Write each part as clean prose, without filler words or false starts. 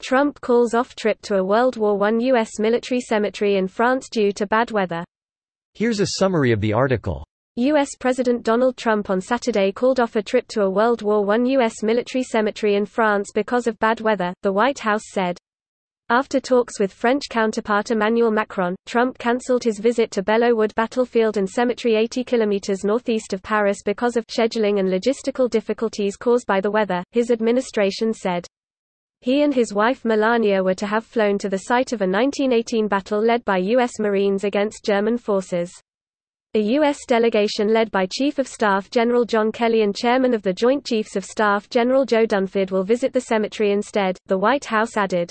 Trump calls off trip to a World War I U.S. military cemetery in France due to bad weather. Here's a summary of the article. U.S. President Donald Trump on Saturday called off a trip to a World War I U.S. military cemetery in France because of bad weather, the White House said. After talks with French counterpart Emmanuel Macron, Trump cancelled his visit to Belleau-Wood Battlefield and Cemetery 80 kilometers northeast of Paris because of scheduling and logistical difficulties caused by the weather, his administration said. He and his wife Melania were to have flown to the site of a 1918 battle led by U.S. Marines against German forces. A U.S. delegation led by Chief of Staff General John Kelly and Chairman of the Joint Chiefs of Staff General Joe Dunford will visit the cemetery instead, the White House added.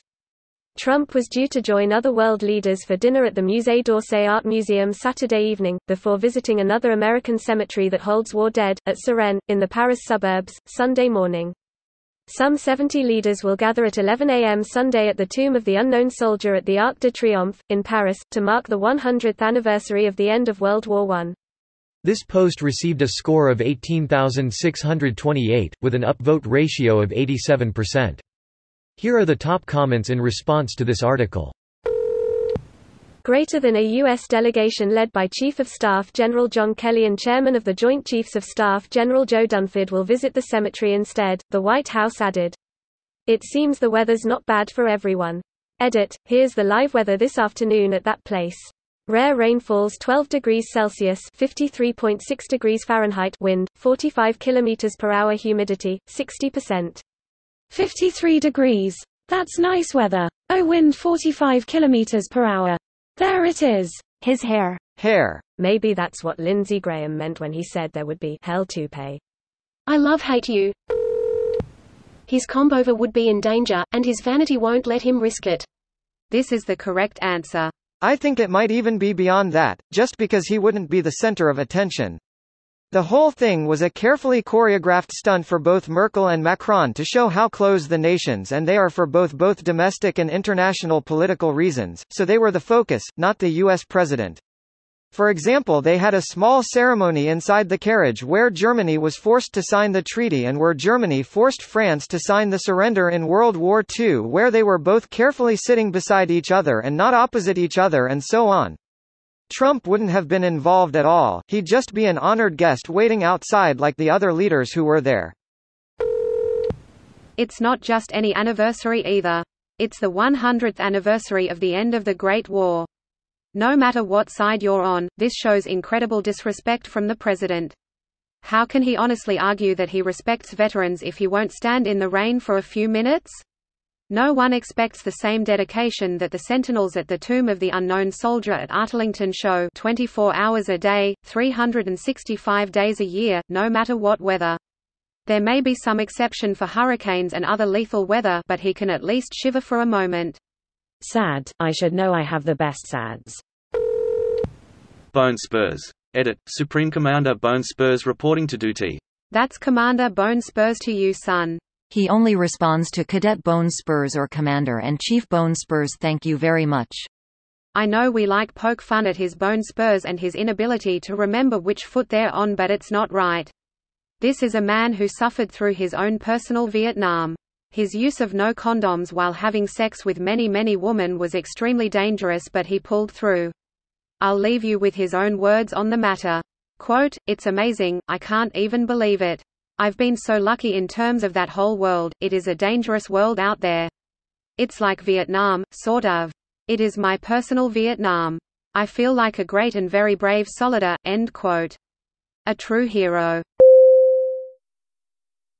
Trump was due to join other world leaders for dinner at the Musée d'Orsay Art Museum Saturday evening, before visiting another American cemetery that holds war dead, at Suresnes, in the Paris suburbs, Sunday morning. Some 70 leaders will gather at 11 a.m. Sunday at the Tomb of the Unknown Soldier at the Arc de Triomphe, in Paris, to mark the 100th anniversary of the end of World War I. This post received a score of 18,628, with an upvote ratio of 87%. Here are the top comments in response to this article. Greater than a U.S. delegation led by Chief of Staff General John Kelly and Chairman of the Joint Chiefs of Staff General Joe Dunford will visit the cemetery instead, the White House added. It seems the weather's not bad for everyone. Edit, here's the live weather this afternoon at that place. Rare rainfalls 12 degrees Celsius (53.6 degrees Fahrenheit) wind, 45 km/h humidity, 60%. 53 degrees. That's nice weather. Oh, wind 45 km/h. There it is. His hair. Hair. Maybe that's what Lindsey Graham meant when he said there would be hell to pay. I love hate you. His comb-over would be in danger, and his vanity won't let him risk it. This is the correct answer. I think it might even be beyond that, just because he wouldn't be the center of attention. The whole thing was a carefully choreographed stunt for both Merkel and Macron to show how close the nations and they are for both domestic and international political reasons, so they were the focus, not the U.S. president. For example, they had a small ceremony inside the carriage where Germany was forced to sign the treaty and where Germany forced France to sign the surrender in World War II, where they were both carefully sitting beside each other and not opposite each other, and so on. Trump wouldn't have been involved at all, he'd just be an honored guest waiting outside like the other leaders who were there. It's not just any anniversary either. It's the 100th anniversary of the end of the Great War. No matter what side you're on, this shows incredible disrespect from the president. How can he honestly argue that he respects veterans if he won't stand in the rain for a few minutes? No one expects the same dedication that the sentinels at the Tomb of the Unknown Soldier at Arlington show, 24 hours a day, 365 days a year, no matter what weather. There may be some exception for hurricanes and other lethal weather, but he can at least shiver for a moment. Sad, I should know I have the best sads. Bone Spurs. Edit, Supreme Commander Bone Spurs reporting to duty. That's Commander Bone Spurs to you, son. He only responds to Cadet Bone Spurs or Commander and Chief Bone Spurs. Thank you very much. I know we like poke fun at his bone spurs and his inability to remember which foot they're on, but it's not right. This is a man who suffered through his own personal Vietnam. His use of no condoms while having sex with many women was extremely dangerous, but he pulled through. I'll leave you with his own words on the matter. Quote, "It's amazing, I can't even believe it. I've been so lucky in terms of that whole world. It is a dangerous world out there. It's like Vietnam, sort of. It is my personal Vietnam. I feel like a great and very brave soldier." End quote. A true hero.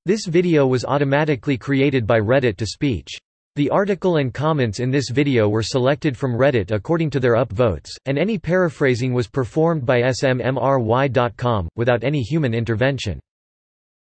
This video was automatically created by Reddit to speech. The article and comments in this video were selected from Reddit according to their upvotes, and any paraphrasing was performed by SMMRY.com, without any human intervention.